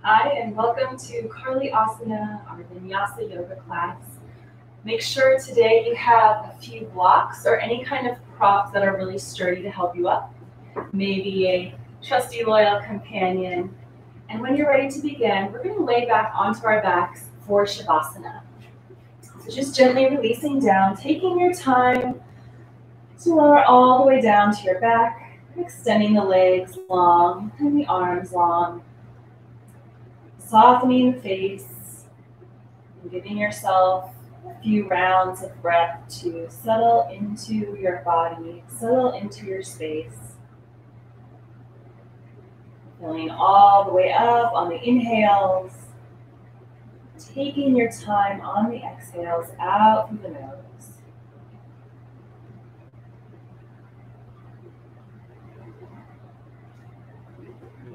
Hi, and welcome to Carly Asana, our VINYASA yoga class. Make sure today you have a few blocks or any kind of props that are really sturdy to help you up. Maybe a trusty loyal companion. And when you're ready to begin, we're going to lay back onto our backs for Shavasana. So just gently releasing down, taking your time to lower all the way down to your back, extending the legs long and the arms long. Softening the face and giving yourself a few rounds of breath to settle into your body, settle into your space. Filling all the way up on the inhales, taking your time on the exhales out through the nose.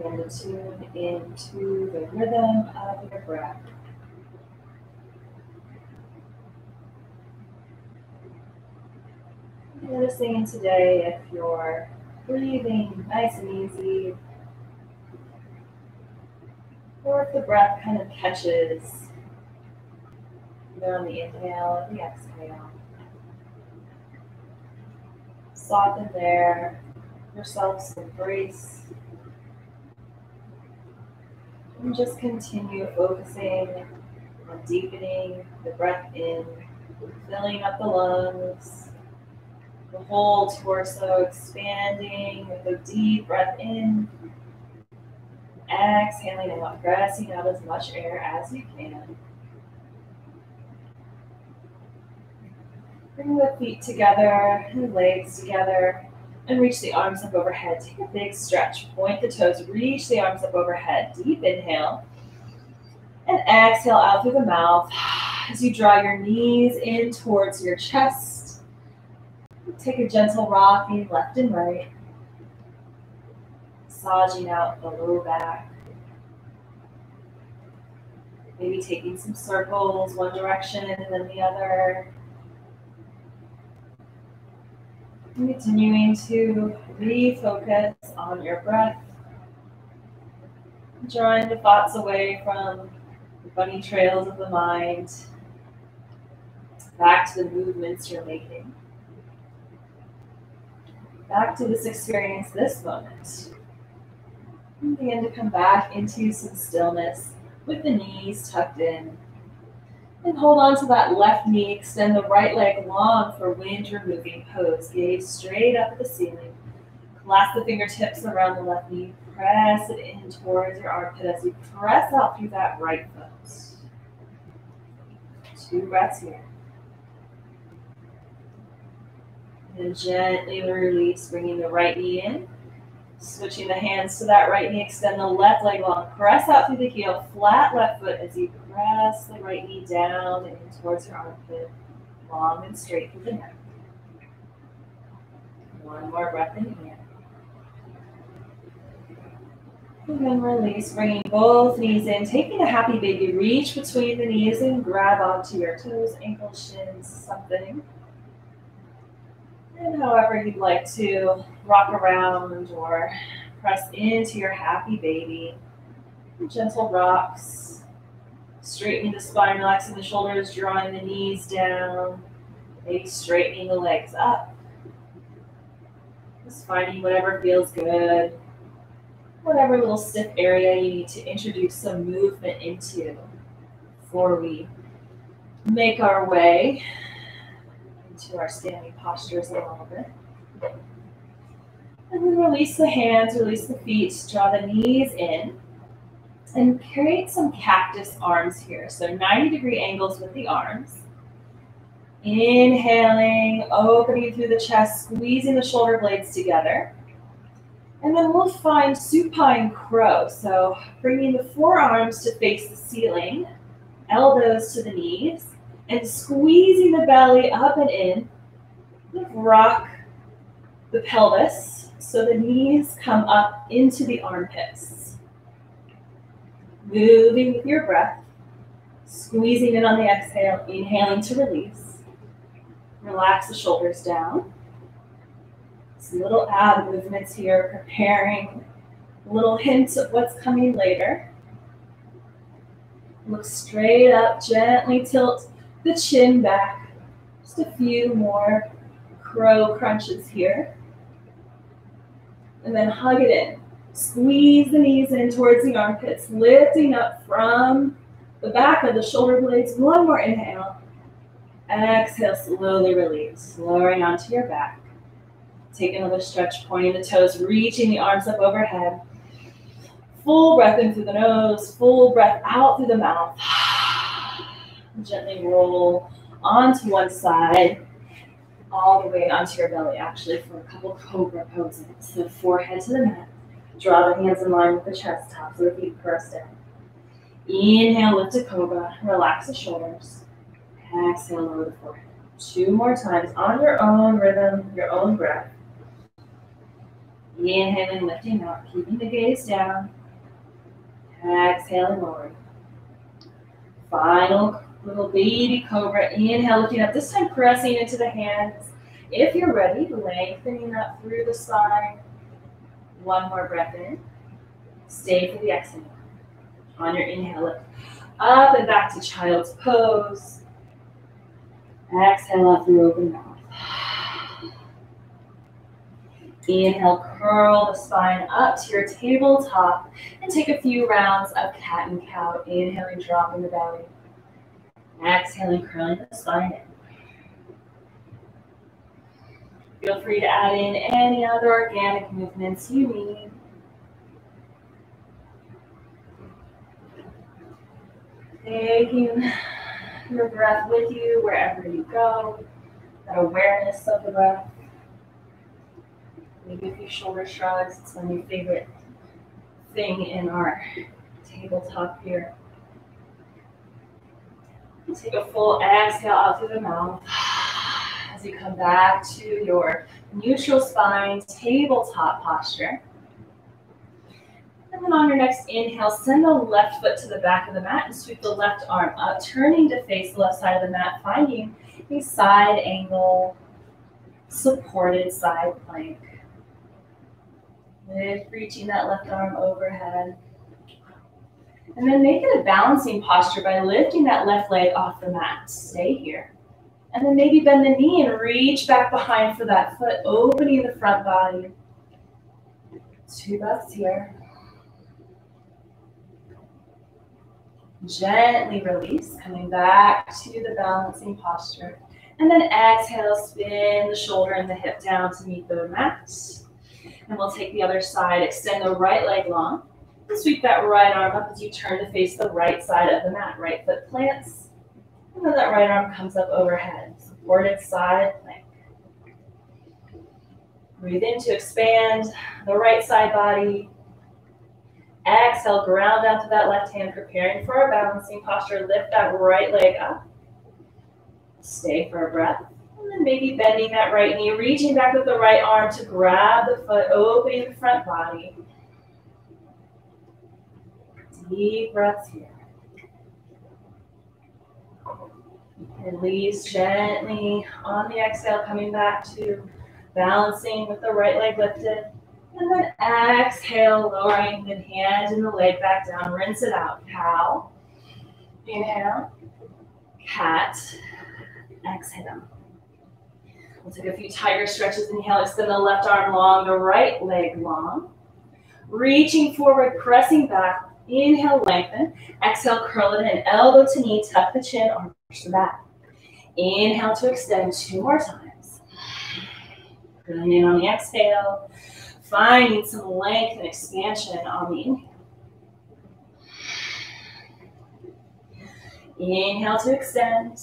Begin to tune into the rhythm of your breath. Noticing today if you're breathing nice and easy, or if the breath kind of catches either on the inhale or the exhale. Soften there, yourself some grace. And just continue focusing on deepening the breath in, filling up the lungs, the whole torso expanding with a deep breath in, exhaling and pressing out as much air as you can. Bring the feet together and the legs together and reach the arms up overhead. Take a big stretch, point the toes, reach the arms up overhead. Deep inhale and exhale out through the mouth as you draw your knees in towards your chest. Take a gentle rocking left and right, massaging out the low back. Maybe taking some circles, one direction and then the other. And continuing to refocus on your breath, drawing the thoughts away from the bunny trails of the mind, back to the movements you're making. Back to this experience, this moment. And begin to come back into some stillness with the knees tucked in. And hold on to that left knee, extend the right leg long for wind removing pose. Gaze straight up at the ceiling. Clasp the fingertips around the left knee. Press it in towards your armpit as you press out through that right foot. 2 breaths here. And gently release, bringing the right knee in. Switching the hands to that right knee, extend the left leg long. Press out through the heel, flat left foot as you press the right knee down and in towards your armpit. Long and straight through the neck. One more breath in here. And then release, bringing both knees in. Taking a happy baby, reach between the knees and grab onto your toes, ankles, shins, something. And however you'd like to rock around or press into your happy baby. Gentle rocks, straightening the spine, relaxing the shoulders, drawing the knees down, maybe straightening the legs up. Just finding whatever feels good, whatever little stiff area you need to introduce some movement into before we make our way to our standing postures a little bit. And then release the hands, release the feet, draw the knees in, and create some cactus arms here. So 90-degree angles with the arms. Inhaling, opening through the chest, squeezing the shoulder blades together. And then we'll find supine crow. So bringing the forearms to face the ceiling, elbows to the knees, and squeezing the belly up and in. Rock the pelvis so the knees come up into the armpits. Moving with your breath, squeezing in on the exhale, inhaling to release. Relax the shoulders down. Some little ab movements here, preparing a little hint of what's coming later. Look straight up, gently tilt the chin back. Just a few more crow crunches here. And then hug it in. Squeeze the knees in towards the armpits, lifting up from the back of the shoulder blades. One more inhale. Exhale, slowly release, lowering onto your back. Take another stretch, pointing the toes, reaching the arms up overhead. Full breath in through the nose, full breath out through the mouth. Gently roll onto one side, all the way onto your belly, actually, for a couple cobra poses. So forehead to the mat. Draw the hands in line with the chest, tops of the feet pressed down. Inhale, lift to cobra, relax the shoulders. Exhale, lower the forehead. 2 more times on your own rhythm, your own breath. Inhaling, lifting up, keeping the gaze down. Exhaling, lowering. Final little baby cobra. Inhale, looking up, this time pressing into the hands. If you're ready, lengthening up through the spine. One more breath in. Stay for the exhale. On your inhale, lift up and back to child's pose. Exhale out through open mouth. Inhale, curl the spine up to your tabletop and take a few rounds of cat and cow. Inhaling, dropping the belly. Exhaling, curling the spine in. Feel free to add in any other organic movements you need. Taking your breath with you wherever you go. That awareness of the breath. Maybe a few shoulder shrugs. It's my new favorite thing in our tabletop here. Take a full exhale out through the mouth as you come back to your neutral spine tabletop posture. And then on your next inhale, send the left foot to the back of the mat and sweep the left arm up, turning to face the left side of the mat, finding a side angle, supported side plank. Lift, reaching that left arm overhead. And then make it a balancing posture by lifting that left leg off the mat. Stay here. And then maybe bend the knee and reach back behind for that foot, opening the front body. 2 breaths here. Gently release, coming back to the balancing posture. And then exhale, spin the shoulder and the hip down to meet the mat. And we'll take the other side, extend the right leg long. And sweep that right arm up as you turn to face the right side of the mat. Right foot plants. And then that right arm comes up overhead. Supported side plank. Breathe in to expand the right side body. Exhale, ground down to that left hand, preparing for a balancing posture. Lift that right leg up. Stay for a breath. And then maybe bending that right knee, reaching back with the right arm to grab the foot, opening the front body. Deep breaths here. Release gently on the exhale, coming back to balancing with the right leg lifted. And then exhale, lowering the hand and the leg back down. Rinse it out. Cow. Inhale. Cat. Exhale. We'll take a few tiger stretches. Inhale, extend the left arm long, the right leg long. Reaching forward, pressing back. Inhale, lengthen. Exhale, curl it in. Elbow to knee, tuck the chin, arm push the back. Inhale to extend 2 more times. Curling in on the exhale. Finding some length and expansion on the inhale. Inhale to extend.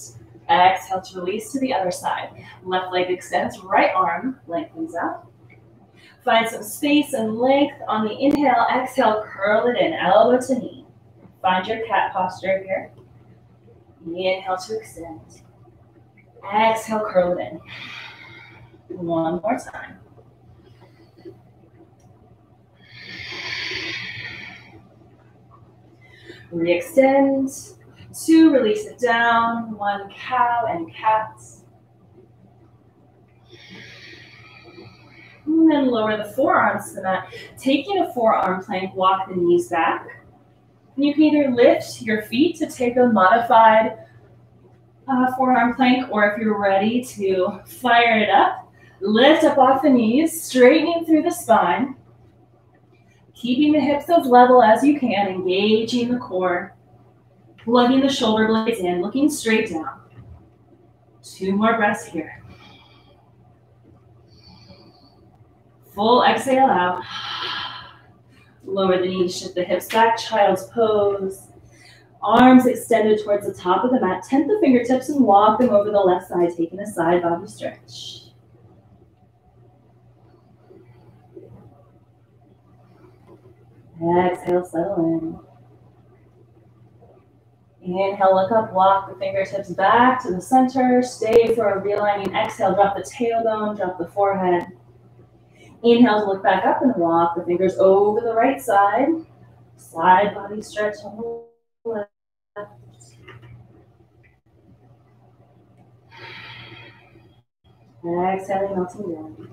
Exhale to release to the other side. Left leg extends, right arm lengthens out. Find some space and length on the inhale. Exhale, curl it in, elbow to knee. Find your cat posture here. Inhale to extend. Exhale, curl it in. 1 more time. Re-extend. 2, release it down. 1, cow and cat. And then lower the forearms to the mat. Taking a forearm plank, walk the knees back. And you can either lift your feet to take a modified forearm plank, or if you're ready to fire it up, lift up off the knees, straightening through the spine, keeping the hips as level as you can, engaging the core, plugging the shoulder blades in, looking straight down. 2 more breaths here. Full exhale out. Lower the knees, shift the hips back, child's pose. Arms extended towards the top of the mat. Tent the fingertips and walk them over the left side, taking a side body stretch. Exhale, settle in. Inhale, look up, walk the fingertips back to the center. Stay for a realigning exhale. Drop the tailbone, drop the forehead. Inhale to look back up and walk the fingers over the right side. Side body stretch on the left. Exhaling, melting down.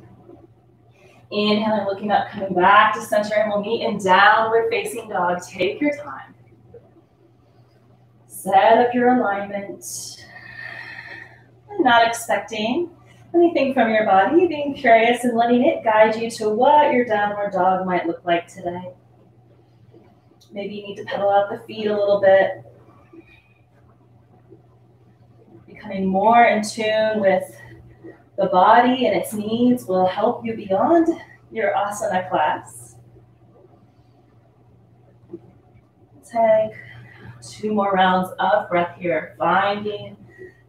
Inhaling, looking up, coming back to center, and we'll meet in downward facing dog. Take your time. Set up your alignment. And not expecting anything from your body, being curious and letting it guide you to what your downward dog might look like today. Maybe you need to pedal out the feet a little bit. Becoming more in tune with the body and its needs will help you beyond your asana class. Take 2 more rounds of breath here, finding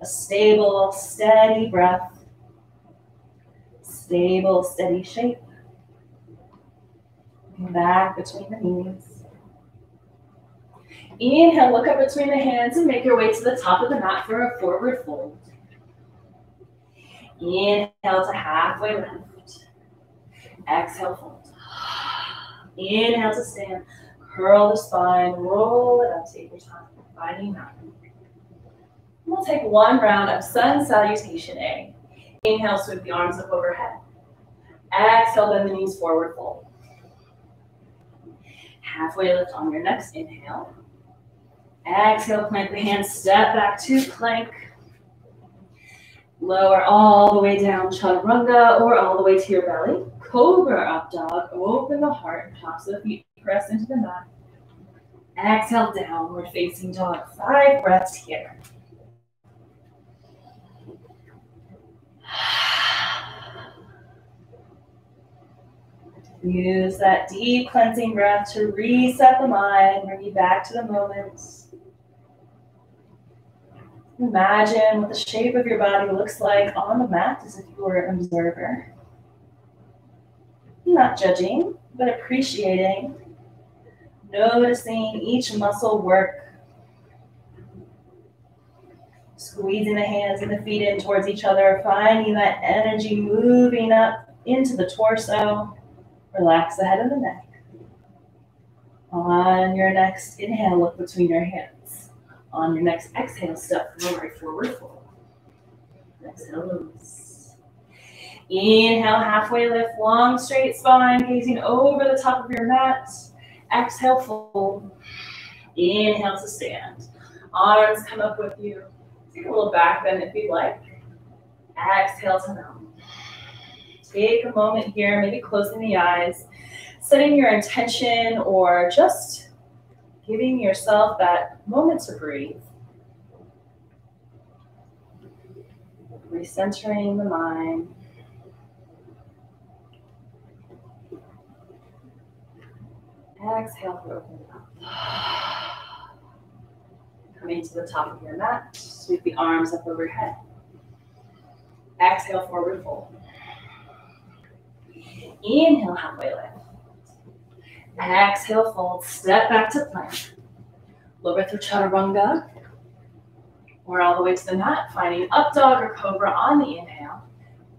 a stable, steady breath. Stable, steady shape. Come back between the knees. Inhale, look up between the hands and make your way to the top of the mat for a forward fold. Inhale to halfway lift. Exhale, fold. Inhale to stand. Curl the spine, roll it up, take your time, finding mountain. We'll take 1 round of sun salutation A. Inhale, sweep the arms up overhead. Exhale, bend the knees, forward fold. Halfway lift on your next inhale. Exhale, plant the hands, step back to plank. Lower all the way down, chaturanga, or all the way to your belly. Cobra up dog, open the heart, tops of the feet press into the mat. Exhale, downward facing dog. 5 breaths here. Use that deep cleansing breath to reset the mind, bring you back to the moment. Imagine what the shape of your body looks like on the mat as if you were an observer. Not judging, but appreciating, noticing each muscle work. Squeezing the hands and the feet in towards each other, finding that energy moving up into the torso. Relax the head and the neck. On your next inhale, look between your hands. On your next exhale, step forward, forward fold. Exhale, loose. Inhale, halfway lift, long straight spine, gazing over the top of your mat. Exhale, fold. Inhale to stand. Arms come up with you. Take a little back bend if you like. Exhale to mount. Take a moment here, maybe closing the eyes, setting your intention, or just giving yourself that moment to breathe. Recentering the mind. Exhale for open mouth. Coming to the top of your mat, sweep the arms up overhead. Exhale, forward fold. Inhale, halfway lift. Exhale, fold. Step back to plank. Lower through chaturanga. Or all the way to the mat, finding up dog or cobra on the inhale.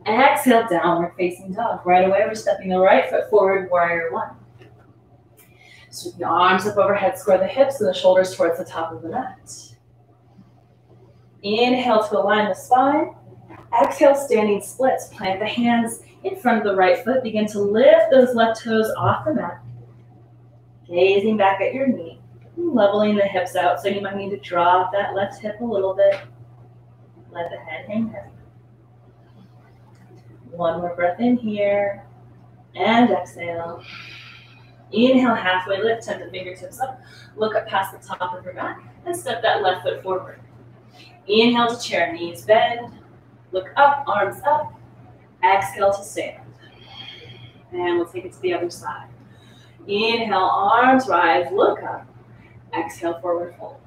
Exhale, downward facing dog. Right away, we're stepping the right foot forward, warrior 1. Sweep the arms up overhead, square the hips and the shoulders towards the top of the mat. Inhale to align the spine. Exhale, standing splits. Plant the hands in front of the right foot. Begin to lift those left toes off the mat. Gazing back at your knee. Leveling the hips out, so you might need to drop that left hip a little bit. Let the head hang heavy. One more breath in here, and exhale. Inhale, halfway lift, temp the fingertips up. Look up past the top of your mat, and step that left foot forward. Inhale to chair, knees bend. Look up, arms up. Exhale to stand. And we'll take it to the other side. Inhale, arms rise, look up. Exhale, forward fold.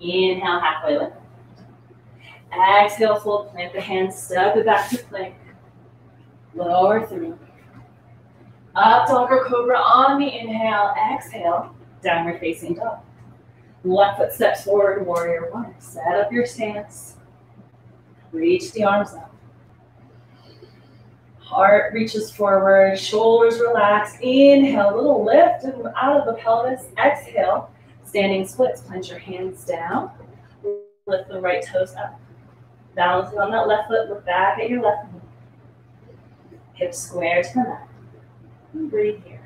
Inhale, halfway lift. Exhale, fold, plant the hands, step it back to plank. Lower through. Up dog or cobra on the inhale, exhale, downward facing dog. Left foot steps forward, warrior one. Set up your stance. Reach the arms up. Heart reaches forward, shoulders relax. Inhale, little lift out of the pelvis. Exhale, standing splits. Plant your hands down. Lift the right toes up. Balancing on that left foot, look back at your left knee. Hips square to the mat. And breathe here.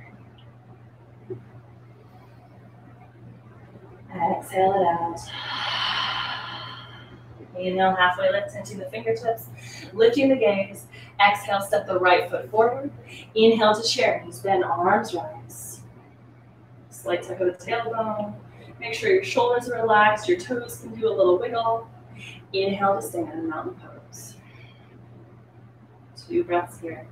Exhale it out. Inhale, halfway lift into the fingertips, lifting the gaze. Exhale, step the right foot forward. Inhale to chair, knees bend, arms rise. Slight tuck of the tailbone. Make sure your shoulders are relaxed, your toes can do a little wiggle. Inhale to stand in mountain pose. 2 breaths here.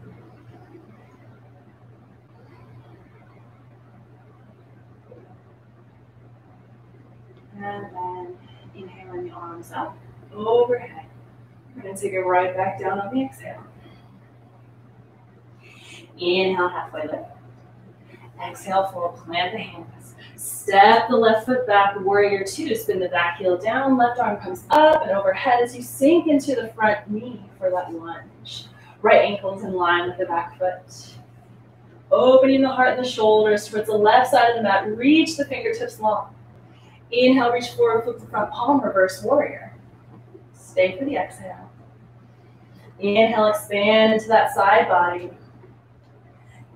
And then inhaling the arms up, overhead. We're going to take it right back down on the exhale. Inhale, halfway lift. Exhale, forward, plant the hands. Step the left foot back, warrior two. Spin the back heel down, left arm comes up and overhead as you sink into the front knee for that lunge. Right ankle's in line with the back foot. Opening the heart and the shoulders towards the left side of the mat. Reach the fingertips long. Inhale, reach forward, flip the front palm, reverse warrior. Stay for the exhale. Inhale, expand into that side body.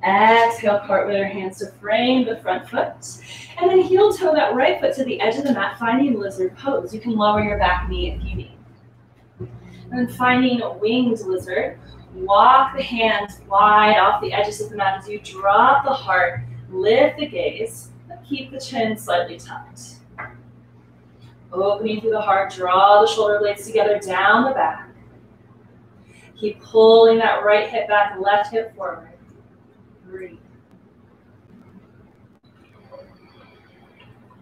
Exhale, cartwheel your hands to frame the front foot. And then heel toe that right foot to the edge of the mat, finding lizard pose. You can lower your back knee if you need. And then finding a winged lizard, walk the hands wide off the edges of the mat as you drop the heart, lift the gaze, and keep the chin slightly tucked. Opening through the heart, draw the shoulder blades together down the back. Keep pulling that right hip back, left hip forward. Breathe.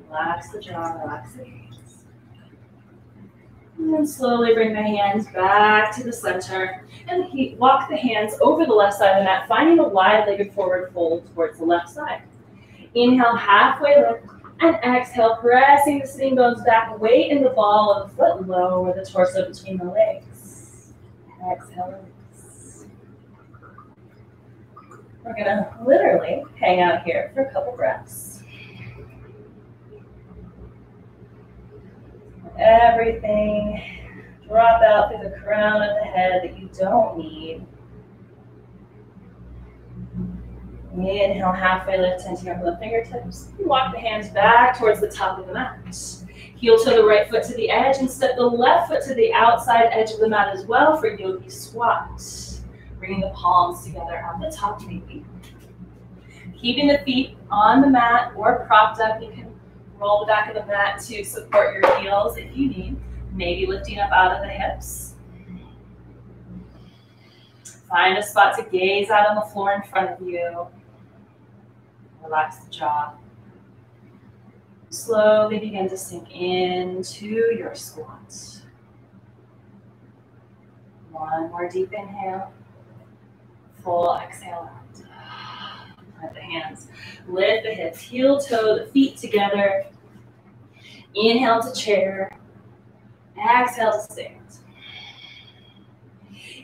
Relax the jaw, relax the gaze. And then slowly bring the hands back to the center. And walk the hands over the left side of the mat, finding a wide-legged forward fold towards the left side. Inhale, halfway lift. And exhale, pressing the sitting bones back, weight in the ball of the foot, lower the torso between the legs. Exhale, release. We're gonna literally hang out here for a couple breaths. Everything drop out through the crown of the head that you don't need. Inhale, halfway lift, tenting over the fingertips. Walk the hands back towards the top of the mat. Heel to the right foot to the edge and step the left foot to the outside edge of the mat as well for yogi squat. Bringing the palms together on the top maybe. Keeping the feet on the mat or propped up. You can roll the back of the mat to support your heels if you need. Maybe lifting up out of the hips. Find a spot to gaze out on the floor in front of you. Relax the jaw. Slowly begin to sink into your squat. One more deep inhale. Full exhale out. Let the hands lift the hips, heel toe, the feet together. Inhale to chair. Exhale to stand.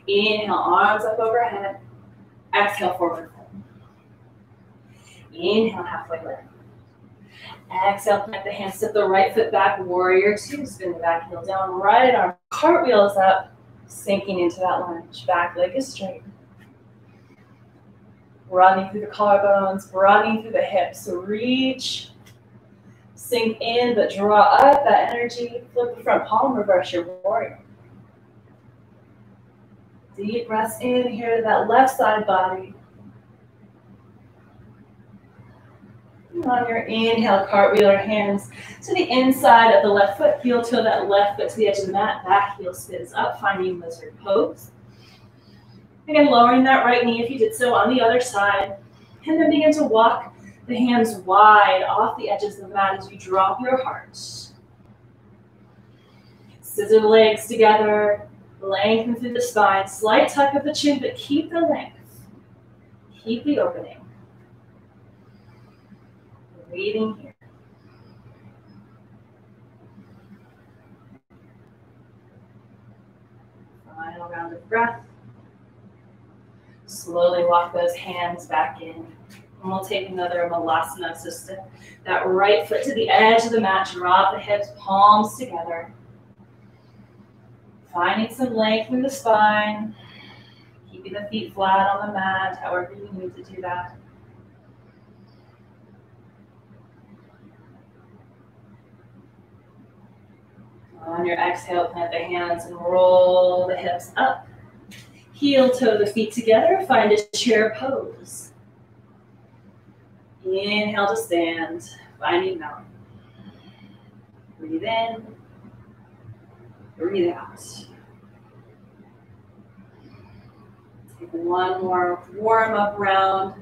Inhale, arms up overhead. Exhale, forward fold. Inhale, halfway lift. Exhale, plant the hands, step the right foot back, warrior two, spin the back heel down, right arm, cartwheels up, sinking into that lunge. Back leg is straight. Broadening through the collarbones, broadening through the hips. So reach Sink in, but draw up that energy. Flip the front palm, reverse your warrior. Deep breaths in here to that left side body. And on your inhale, cartwheel your hands to the inside of the left foot. Heel toe that left foot to the edge of the mat. Back heel spins up, finding lizard pose. Again, lowering that right knee if you did so on the other side. And then begin to walk the hands wide off the edges of the mat as you drop your heart. Scissor the legs together. Lengthen through the spine. Slight tuck of the chin, but keep the length. Keep the opening. Breathing here. Final round of breath. Slowly walk those hands back in. And we'll take another Malasana. So step that right foot to the edge of the mat. Drop the hips, palms together. Finding some length in the spine. Keeping the feet flat on the mat, however you need to do that. On your exhale, plant the hands and roll the hips up. Heel toe the feet together, find a chair pose. Inhale to stand, finding mountain. Breathe in, breathe out. Take one more warm up round.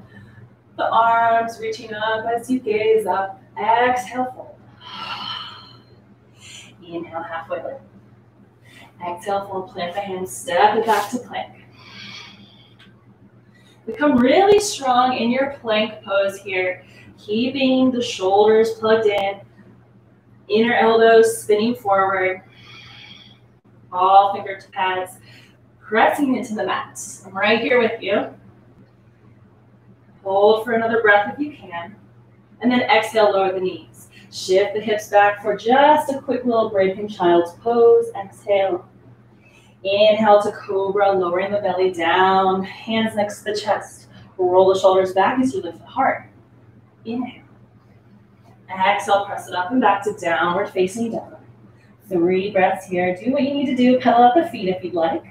The arms reaching up as you gaze up. Exhale, fold. Inhale, halfway lift. Exhale, fold, plant the hands, step it back to plank. Become really strong in your plank pose here, keeping the shoulders plugged in, inner elbows spinning forward, all fingertips pressing into the mat. I'm right here with you. Hold for another breath if you can, and then exhale, lower the knees. Shift the hips back for just a quick little break in child's pose. Exhale. Inhale to cobra, lowering the belly down, hands next to the chest. Roll the shoulders back as you lift the heart. Inhale. Exhale, press it up and back to downward facing dog. 3 breaths here. Do what you need to do. Pedal up the feet if you'd like.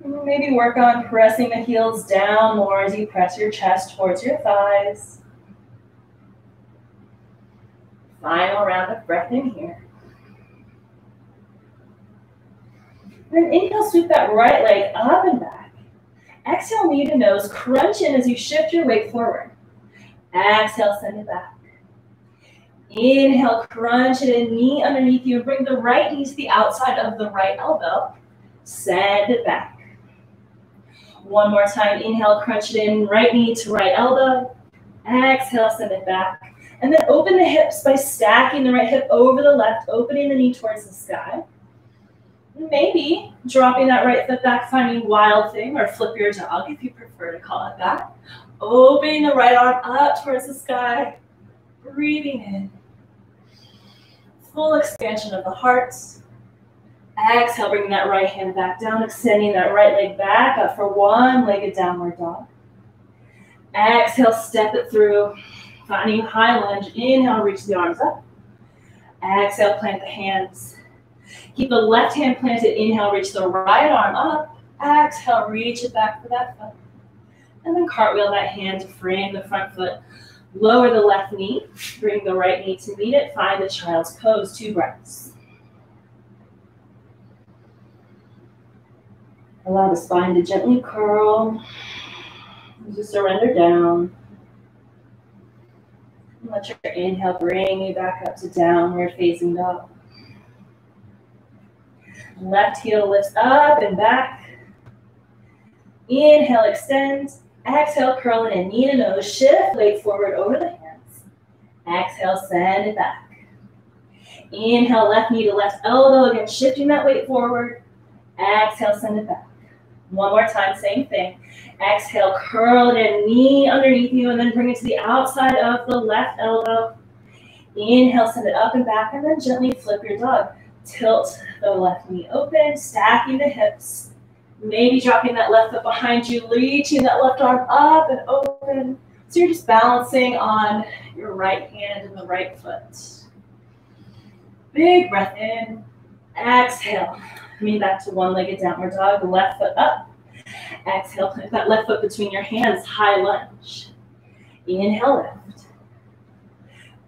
Maybe work on pressing the heels down more as you press your chest towards your thighs. Final round of breath in here. And inhale, sweep that right leg up and back. Exhale, knee to nose, crunch in as you shift your weight forward. Exhale, send it back. Inhale, crunch it in, knee underneath you, and bring the right knee to the outside of the right elbow. Send it back. One more time, inhale, crunch it in, right knee to right elbow. Exhale, send it back. And then open the hips by stacking the right hip over the left, opening the knee towards the sky. Maybe dropping that right foot back, finding wild thing, or flip your dog if you prefer to call it that. Opening the right arm up towards the sky. Breathing in. Full expansion of the heart. Exhale, bringing that right hand back down, extending that right leg back up for one-legged downward dog. Exhale, step it through, finding high lunge. Inhale, reach the arms up. Exhale, plant the hands. Keep the left hand planted. Inhale, reach the right arm up. Exhale, reach it back for that foot. And then cartwheel that hand to frame the front foot. Lower the left knee. Bring the right knee to meet it. Find the child's pose. 2 breaths. Allow the spine to gently curl. Just surrender down. Let your inhale bring you back up to downward facing dog. Left heel lifts up and back. Inhale, extend. Exhale, curl it in, knee to nose. Shift, weight forward over the hands. Exhale, send it back. Inhale, left knee to left elbow. Again, shifting that weight forward. Exhale, send it back. One more time, same thing. Exhale, curl it in, knee underneath you, and then bring it to the outside of the left elbow. Inhale, send it up and back, and then gently flip your dog. Tilt the left knee open, stacking the hips. Maybe dropping that left foot behind you, reaching that left arm up and open. So you're just balancing on your right hand and the right foot. Big breath in. Exhale. Coming back to one-legged downward dog. Left foot up. Exhale. Plant that left foot between your hands. High lunge. Inhale, lift.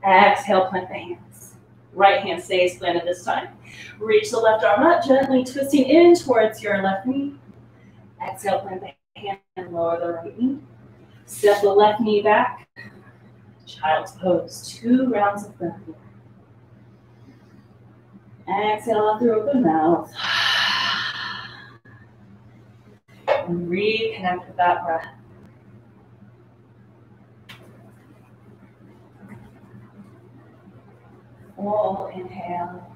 Exhale, plant the hands. Right hand stays planted this time. Reach the left arm up, gently twisting in towards your left knee. Exhale, plant the hand and lower the right knee. Step the left knee back. Child's pose. 2 rounds of breath here. Exhale out through open mouth. And reconnect with that breath. Full inhale.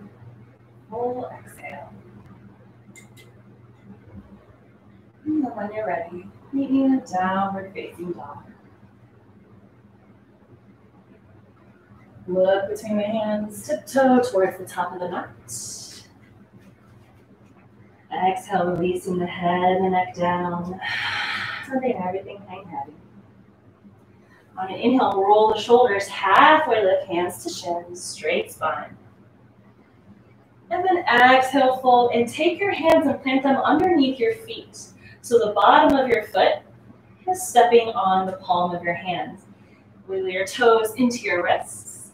Full exhale. And then when you're ready, meet me in a downward facing dog. Look between the hands, tiptoe towards the top of the mat. Exhale, releasing the head and the neck down. Letting everything hang heavy. On an inhale, roll the shoulders, halfway lift, hands to shins, straight spine. And then exhale, fold, and take your hands and plant them underneath your feet. So the bottom of your foot is stepping on the palm of your hands. Wiggle your toes into your wrists.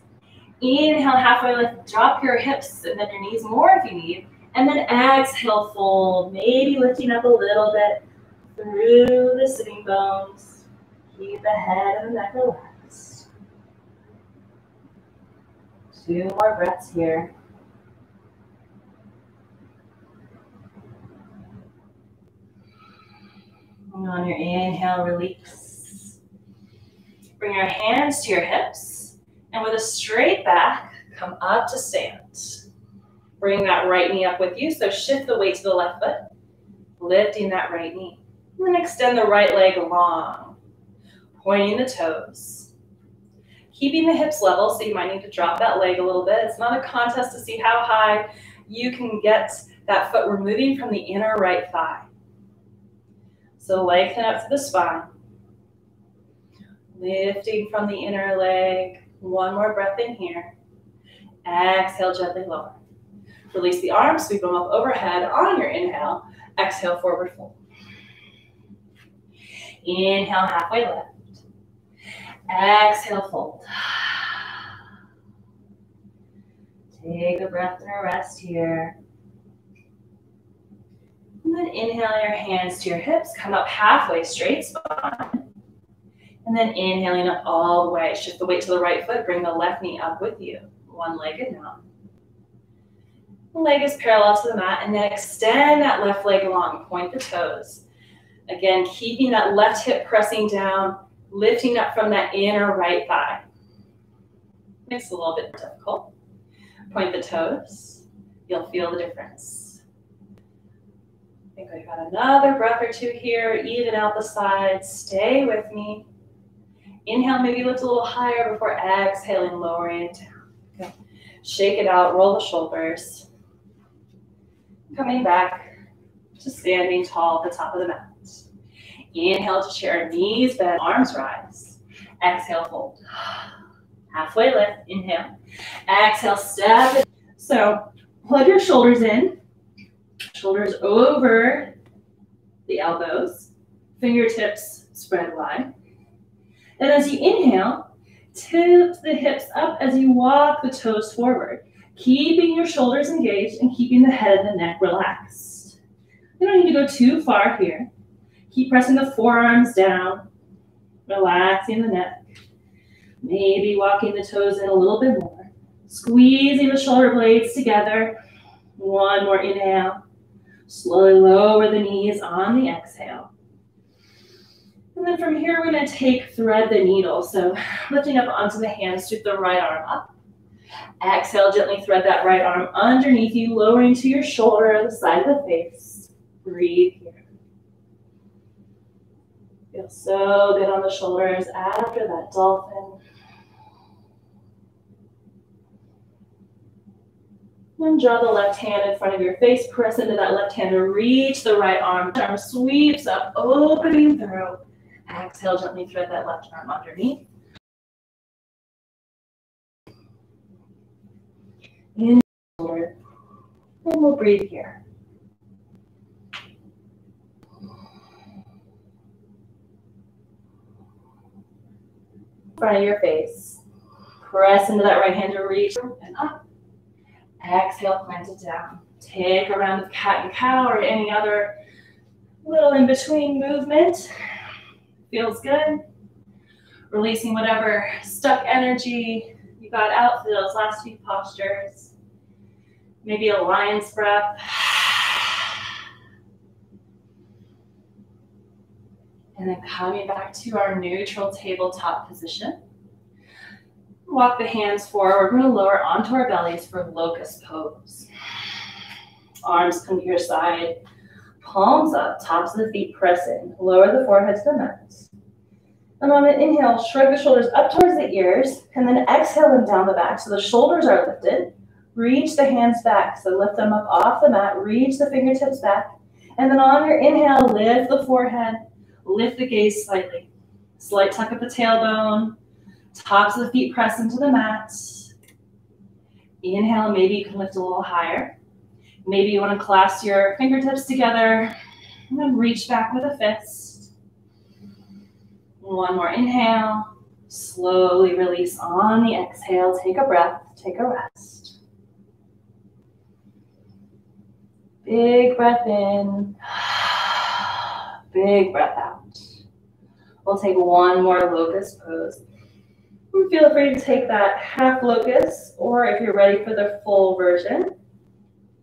Inhale, halfway lift, drop your hips and then your knees more if you need. And then exhale, fold, maybe lifting up a little bit through the sitting bones. Keep the head and the neck relaxed. 2 more breaths here. And on your inhale, release. Bring your hands to your hips. And with a straight back, come up to stand. Bring that right knee up with you. So shift the weight to the left foot. Lifting that right knee. And then extend the right leg long. Pointing the toes. Keeping the hips level, so you might need to drop that leg a little bit. It's not a contest to see how high you can get that foot removing from the inner right thigh. So lengthen up to the spine. Lifting from the inner leg. 1 more breath in here. Exhale, gently lower. Release the arms, sweep them up overhead on your inhale. Exhale, forward fold. Inhale, halfway lift. Exhale, fold. Take a breath and a rest here. And then inhale your hands to your hips. Come up halfway, straight spine. And then inhaling up all the way. Shift the weight to the right foot. Bring the left knee up with you. One-legged down. The leg is parallel to the mat. And then extend that left leg long. Point the toes. Again, keeping that left hip pressing down. Lifting up from that inner right thigh. Makes it a little bit difficult. Point the toes. You'll feel the difference. I think I've got another breath or 2 here. Even out the sides. Stay with me. Inhale, maybe lift a little higher before exhaling, lowering it down. Okay. Shake it out, roll the shoulders. Coming back to standing tall at the top of the mat. Inhale to chair, knees bend, arms rise. Exhale, fold. Halfway lift, inhale. Exhale, step it. So plug your shoulders in. Shoulders over the elbows. Fingertips spread wide. And as you inhale, tip the hips up as you walk the toes forward, keeping your shoulders engaged and keeping the head and the neck relaxed. You don't need to go too far here. Keep pressing the forearms down, relaxing the neck. Maybe walking the toes in a little bit more. Squeezing the shoulder blades together. 1 more inhale. Slowly lower the knees on the exhale. And then from here, we're going to thread the needle. So lifting up onto the hands, sweep the right arm up. Exhale, gently thread that right arm underneath you, lowering to your shoulder, the side of the face. Breathe here. Feel so good on the shoulders after that dolphin. And draw the left hand in front of your face. Press into that left hand to reach the right arm. The arm sweeps up, opening through. Exhale, gently thread that left arm underneath. In shoulder. And we'll breathe here. Front of your face. Press into that right hand to reach and up. Exhale, plant it down. Take a round of cat and cow or any other little in-between movement. Feels good. Releasing whatever stuck energy you got out through those last few postures. Maybe a lion's breath. And then coming back to our neutral tabletop position. Walk the hands forward. We're going to lower onto our bellies for locust pose. Arms come to your side. Palms up, tops of the feet press in. Lower the forehead to the mat. And on an inhale, shrug the shoulders up towards the ears, and then exhale them down the back so the shoulders are lifted. Reach the hands back, so lift them up off the mat, reach the fingertips back. And then on your inhale, lift the forehead, lift the gaze slightly. Slight tuck at the tailbone, tops of the feet press into the mat. Inhale, maybe you can lift a little higher. Maybe you want to clasp your fingertips together and then reach back with a fist. One more inhale. Slowly release on the exhale. Take a breath, take a rest. Big breath in, big breath out. We'll take one more locust pose. And feel free to take that half locust, or if you're ready for the full version,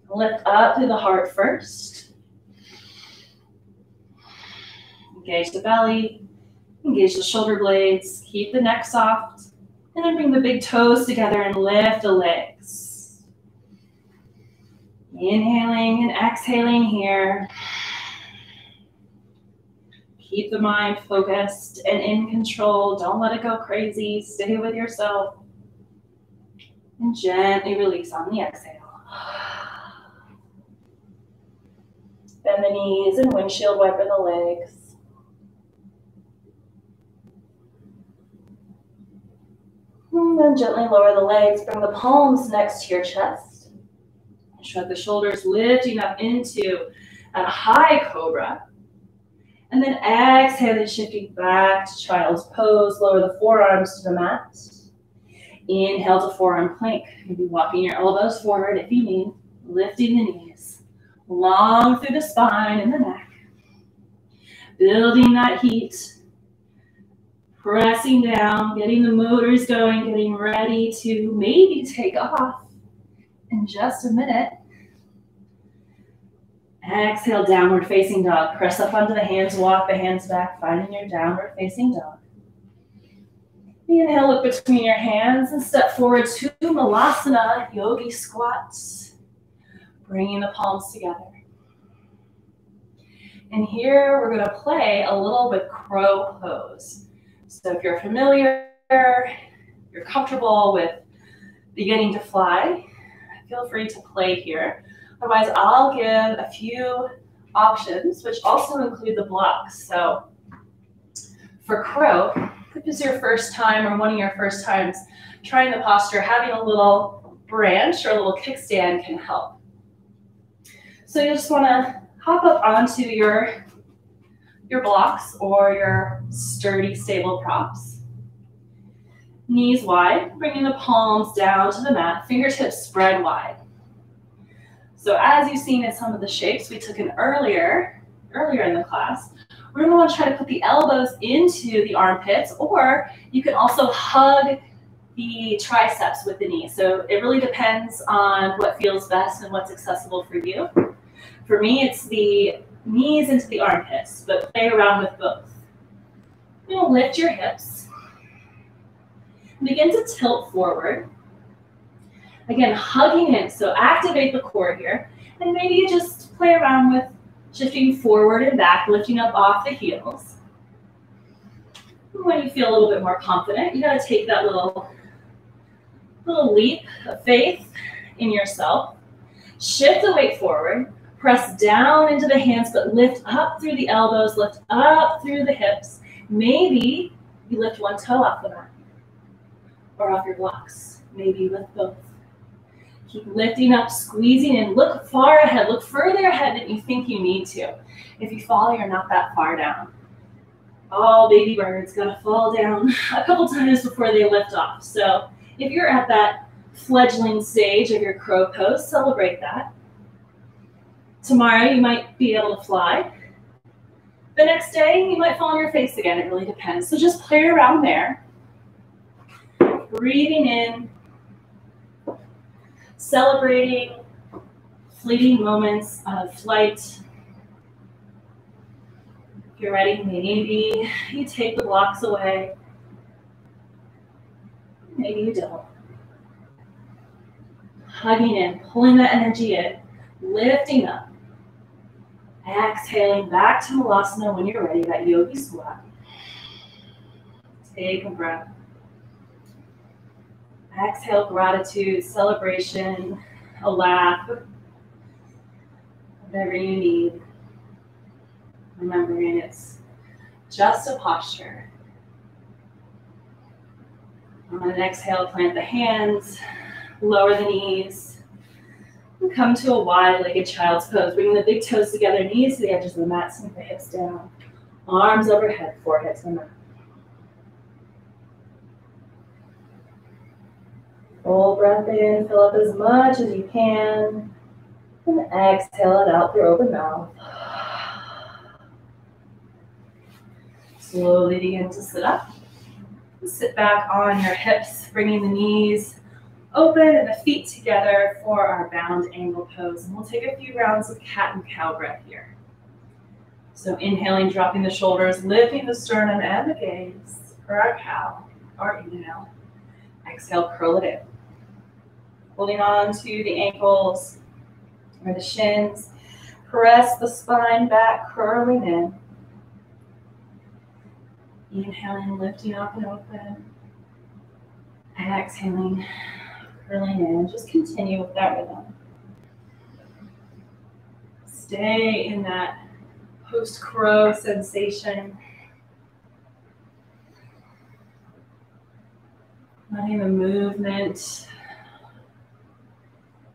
lift up through the heart first. Engage the belly, engage the shoulder blades, keep the neck soft, and then bring the big toes together and lift the legs. Inhaling and exhaling here. Keep the mind focused and in control. Don't let it go crazy. Stay with yourself. And gently release on the exhale. Bend the knees and windshield wiper the legs. And then gently lower the legs. Bring the palms next to your chest. Shrug the shoulders, lifting up into a high cobra. And then exhale and shifting back to child's pose. Lower the forearms to the mat. Inhale to forearm plank. Maybe walking your elbows forward if you need. Lifting the knees. Long through the spine and the neck. Building that heat. Pressing down, getting the motors going, getting ready to maybe take off in just a minute. Exhale, downward facing dog. Press up onto the hands, walk the hands back, finding your downward facing dog. Inhale, look between your hands and step forward to Malasana, yogi squats. Bringing the palms together. And here we're going to play a little with crow pose. So if you're familiar, you're comfortable with beginning to fly, feel free to play here. Otherwise, I'll give a few options, which also include the blocks. So for crow, if this is your first time or one of your first times trying the posture, having a little branch or a little kickstand can help. So you just want to hop up onto your blocks or your sturdy, stable props. Knees wide, bringing the palms down to the mat, fingertips spread wide. So as you've seen in some of the shapes we took in earlier in the class, we're going to want to try to put the elbows into the armpits, or you can also hug the triceps with the knees. So it really depends on what feels best and what's accessible for you. For me, it's the knees into the armpits, but play around with both. You'll lift your hips. Begin to tilt forward. Again, hugging in, so activate the core here. And maybe you just play around with shifting forward and back, lifting up off the heels. When you feel a little bit more confident, you gotta take that little leap of faith in yourself. Shift the weight forward. Press down into the hands, but lift up through the elbows, lift up through the hips, Maybe you lift one toe off the mat or off your blocks. Maybe you lift both. Keep lifting up, squeezing in. Look far ahead. Look further ahead than you think you need to. If you fall, you're not that far down. All baby birds gotta fall down a couple times before they lift off. So if you're at that fledgling stage of your crow pose, celebrate that. Tomorrow you might be able to fly. The next day you might fall on your face again. It really depends. So just play around there. Breathing in. Celebrating fleeting moments of flight. If you're ready, maybe you take the blocks away. Maybe you don't. Hugging in, pulling that energy in, lifting up. Exhaling back to Malasana when you're ready, that yogi squat. Take a breath. Exhale, gratitude, celebration, a laugh, whatever you need. Remembering it's just a posture. On an exhale, plant the hands, lower the knees, and come to a wide-legged child's pose. Bring the big toes together, knees to the edges of the mat, sink the hips down, arms overhead, forehead to the mat. Full breath in, fill up as much as you can, and exhale it out through open mouth. Slowly begin to sit up. Sit back on your hips, bringing the knees open and the feet together for our bound angle pose. And we'll take a few rounds of cat and cow breath here. So inhaling, dropping the shoulders, lifting the sternum and the gaze for our cow, our inhale. Exhale, curl it in. Holding on to the ankles or the shins. Press the spine back, curling in. Inhaling, lifting up and open. Exhaling, curling in. Just continue with that rhythm. Stay in that post-crow sensation. Letting the movement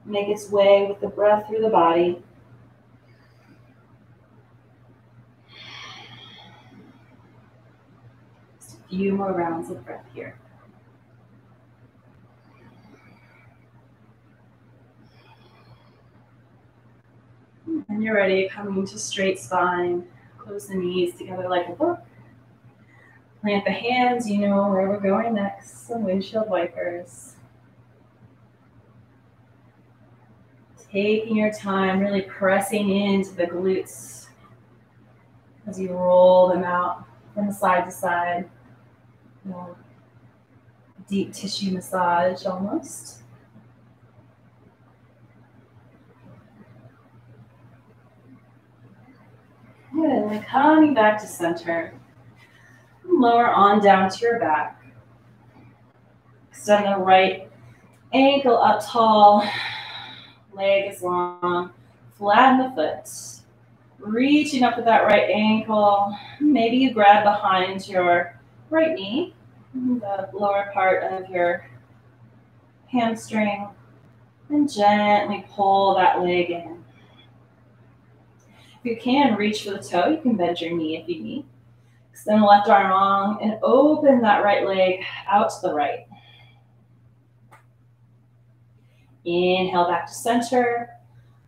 make its way with the breath through the body. Just a few more rounds of breath here. When you're ready, coming to straight spine, close the knees together like a book. Plant the hands, you know where we're going next, some windshield wipers. Taking your time, really pressing into the glutes as you roll them out from side to side. You know, deep tissue massage almost. Good, and then coming back to center. Lower on down to your back. Extend the right ankle up tall. Leg is long. Flatten the foot. Reaching up with that right ankle. Maybe you grab behind your right knee, the lower part of your hamstring, and gently pull that leg in. If you can, reach for the toe. You can bend your knee if you need. Extend the left arm long and open that right leg out to the right. Inhale back to center.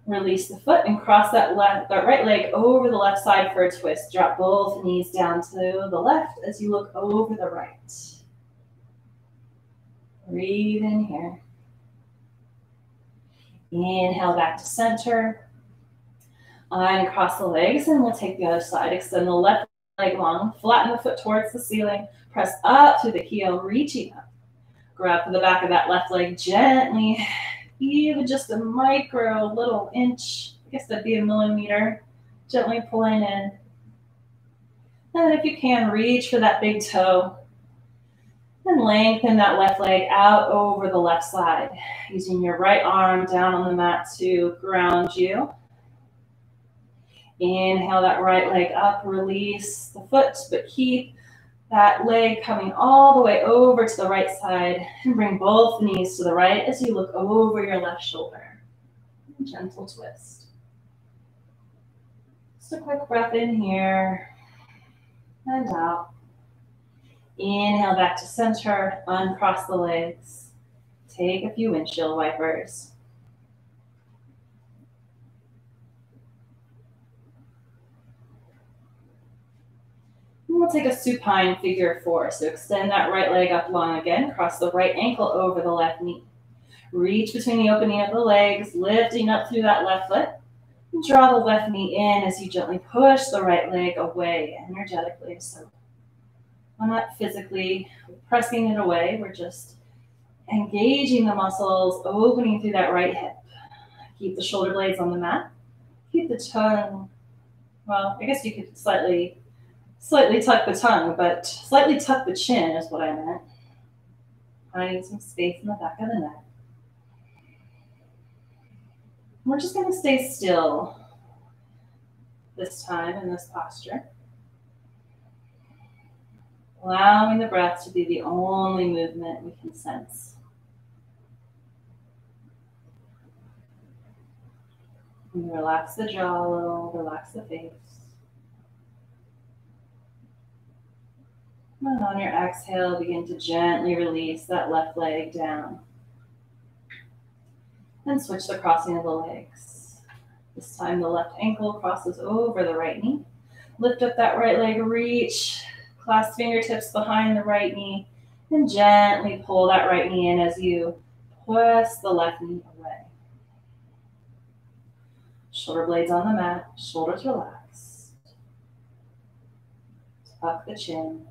Release the foot and cross that right leg over the left side for a twist. Drop both knees down to the left as you look over the right. Breathe in here. Inhale back to center. And cross the legs, and we'll take the other side. Extend the left leg long, flatten the foot towards the ceiling, press up through the heel, reaching up. Grab for the back of that left leg gently, even just a micro little inch, I guess that'd be a millimeter, gently pulling in. And if you can, reach for that big toe, and lengthen that left leg out over the left side, using your right arm down on the mat to ground you. Inhale that right leg up, release the foot, but keep that leg coming all the way over to the right side, and bring both knees to the right as you look over your left shoulder. Gentle twist. Just a quick breath in here and out. Inhale back to center, uncross the legs. Take a few windshield wipers. We'll take a supine figure 4. So extend that right leg up long again. Cross the right ankle over the left knee. Reach between the opening of the legs, lifting up through that left foot. And draw the left knee in as you gently push the right leg away energetically. So we're not physically pressing it away. We're just engaging the muscles, opening through that right hip. Keep the shoulder blades on the mat. Keep the tongue, well, I guess you could slightly tuck the tongue, but slightly tuck the chin is what I meant. Finding some space in the back of the neck. We're just going to stay still this time in this posture. Allowing the breath to be the only movement we can sense. And relax the jaw a little, relax the face. And on your exhale, begin to gently release that left leg down. And switch the crossing of the legs. This time the left ankle crosses over the right knee. Lift up that right leg, reach, clasp fingertips behind the right knee, and gently pull that right knee in as you twist the left knee away. Shoulder blades on the mat, shoulders relaxed. Tuck the chin.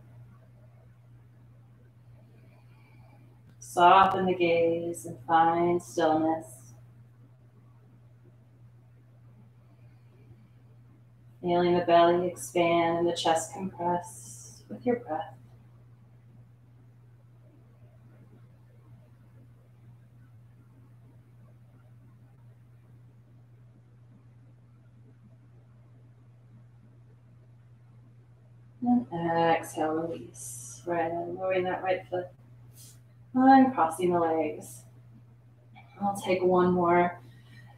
Soften the gaze and find stillness. Feeling the belly expand and the chest compress with your breath. And exhale, release. Right, lowering that right foot. And crossing the legs. I'll take one more.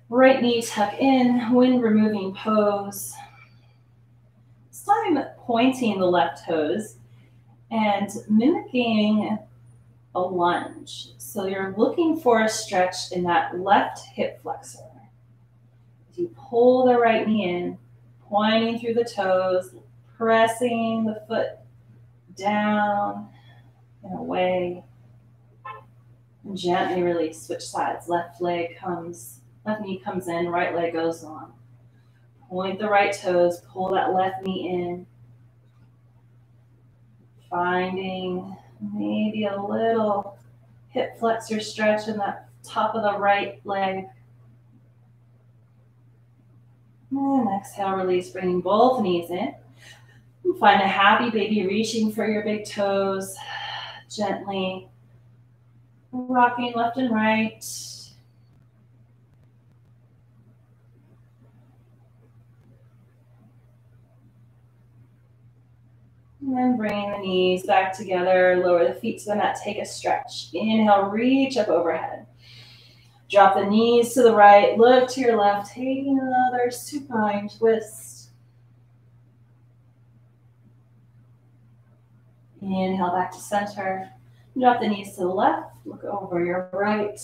Right knee tuck in, wind removing pose. This time pointing the left toes and mimicking a lunge. So you're looking for a stretch in that left hip flexor. As you pull the right knee in, pointing through the toes, pressing the foot down and away. And gently release, switch sides. Left knee comes in, right leg goes on. Point the right toes, pull that left knee in. Finding maybe a little hip flexor stretch in that top of the right leg. And exhale, release, bringing both knees in. And find a happy baby, reaching for your big toes. Gently rocking left and right. And then bring the knees back together, lower the feet to the mat, take a stretch. Inhale, reach up overhead. Drop the knees to the right, look to your left, taking another supine twist. Inhale back to center. Drop the knees to the left, look over your right.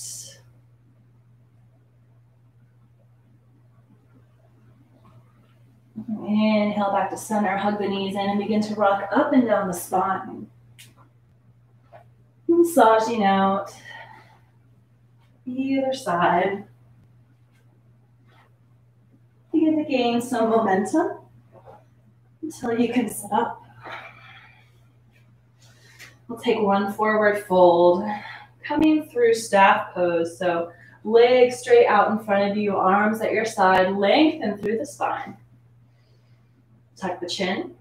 Inhale back to center, hug the knees in and begin to rock up and down the spine. Massaging out either side. Begin to gain some momentum until you can sit up. We'll take one forward fold, coming through staff pose. So legs straight out in front of you, arms at your side, lengthen through the spine. Tuck the chin.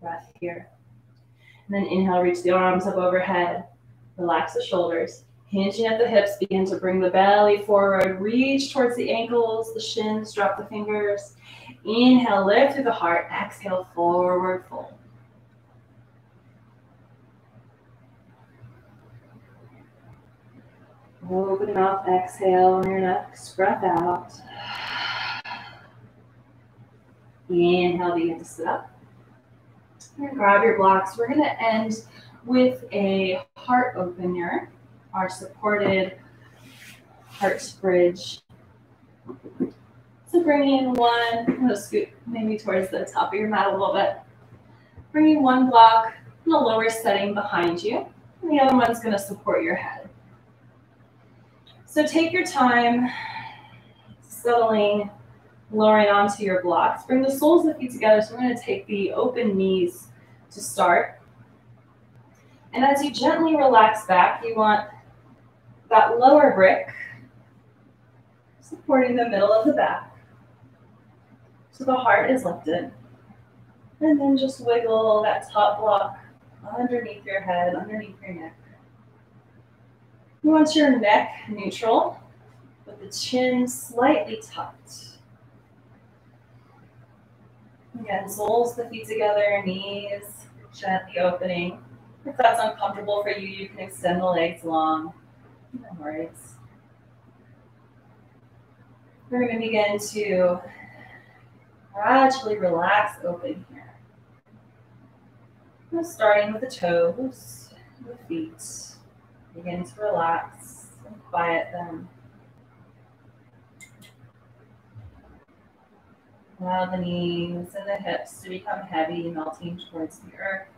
Breath here. And then inhale, reach the arms up overhead. Relax the shoulders. Hinging at the hips, begin to bring the belly forward. Reach towards the ankles, the shins, drop the fingers. Inhale, lift through the heart. Exhale, forward fold. Open mouth, exhale on your next breath out. Inhale, begin to sit up. And grab your blocks. We're going to end with a heart opener, our supported heart bridge. So bring in one, I'm going to scoot maybe towards the top of your mat a little bit. Bringing one block in a lower setting behind you, and the other one's going to support your head. So take your time, settling, lowering onto your blocks. Bring the soles of the feet together. So we're going to take the open knees to start. And as you gently relax back, you want that lower brick supporting the middle of the back. So the heart is lifted. And then just wiggle that top block underneath your head, underneath your neck. You want your neck neutral, with the chin slightly tucked. Again, soles of the feet together, knees gently opening. If that's uncomfortable for you, you can extend the legs long. No worries. We're going to begin to gradually relax open here. Starting with the toes, the feet. Begin to relax and quiet them. Allow the knees and the hips to become heavy, melting towards the earth.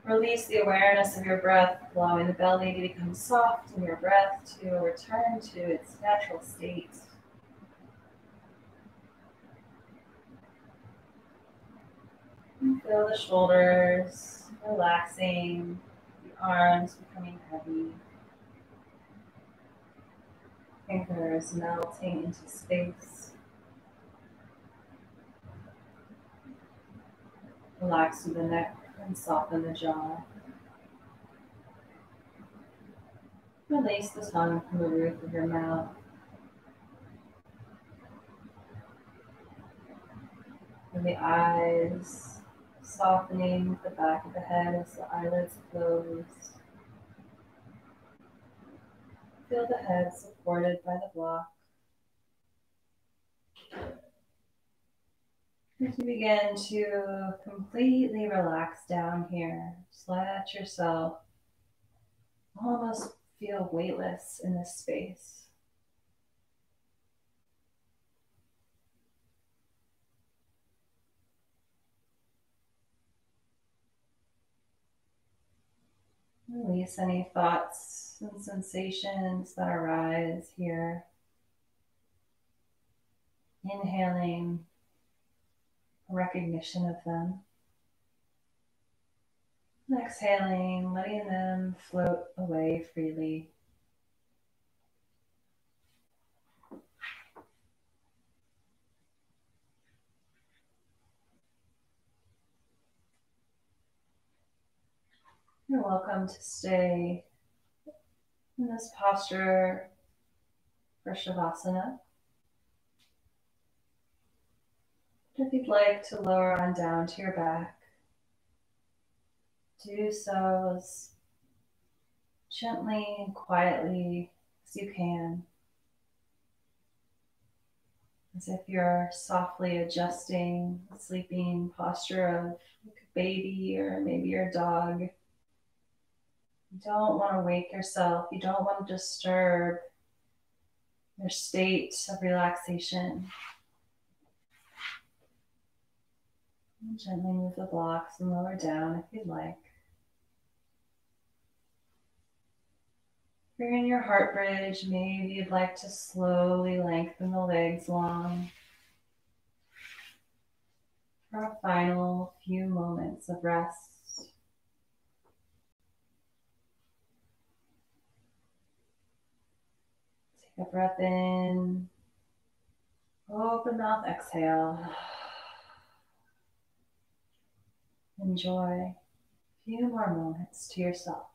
Release the awareness of your breath, allowing the belly to become soft and your breath to return to its natural state. And feel the shoulders relaxing, the arms becoming heavy. Fingers melting into space. Relax through the neck and soften the jaw. Release the tongue from the roof of your mouth. And the eyes softening the back of the head as the eyelids close. Feel the head supported by the block. As you begin to completely relax down here, just let yourself almost feel weightless in this space. Release any thoughts and sensations that arise here. Inhaling recognition of them. And exhaling, letting them float away freely. You're welcome to stay in this posture for Shavasana. If you'd like to lower on down to your back, do so as gently and quietly as you can, as if you're softly adjusting the sleeping posture of like a baby or maybe your dog. You don't want to wake yourself. You don't want to disturb your state of relaxation. And gently move the blocks and lower down if you'd like. Bring in your heart bridge. Maybe you'd like to slowly lengthen the legs long for a final few moments of rest. Take a breath in. Open mouth, exhale. Enjoy a few more moments to yourself.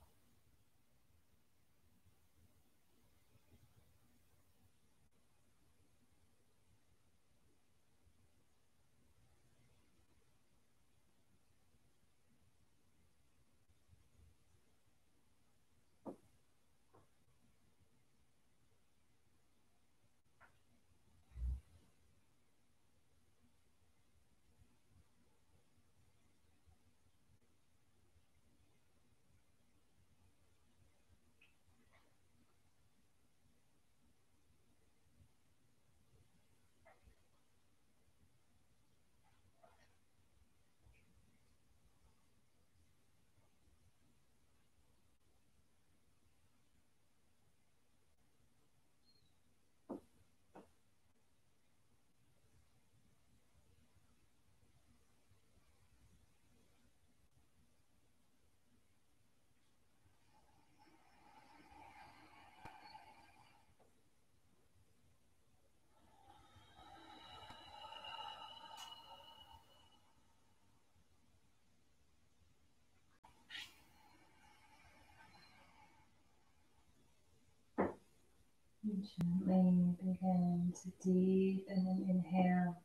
Gently begin to deepen and inhale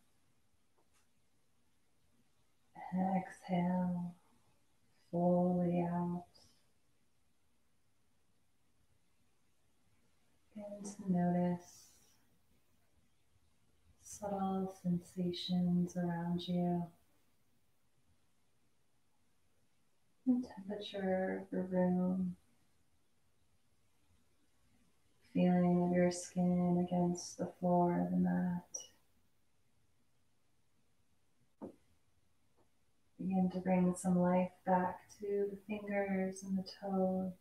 and exhale fully out. Begin to notice subtle sensations around you. The temperature of the room. Feeling of your skin against the floor of the mat. Begin to bring some life back to the fingers and the toes.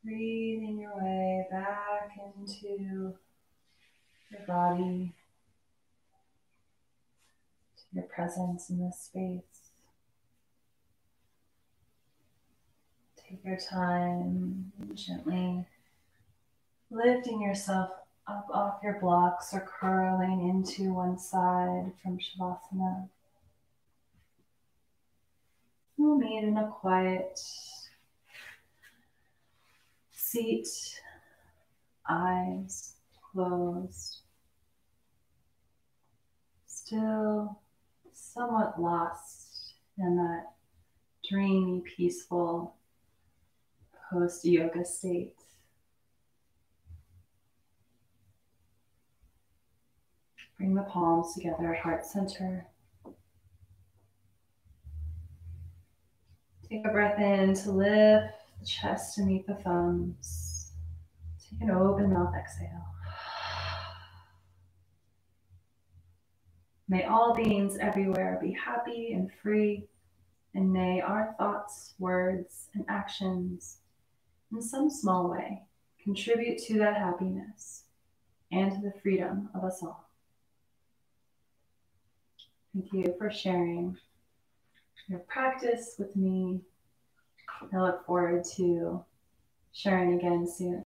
Breathing your way back into your body, to your presence in this space. Take your time and gently lifting yourself up off your blocks or curling into one side from Shavasana. We'll meet in a quiet seat, eyes closed, still somewhat lost in that dreamy, peaceful post-yoga state. Bring the palms together at heart center. Take a breath in to lift the chest to meet the thumbs. Take an open mouth exhale. May all beings everywhere be happy and free, and may our thoughts, words, and actions, in some small way, contribute to that happiness and to the freedom of us all. Thank you for sharing your practice with me. I look forward to sharing again soon.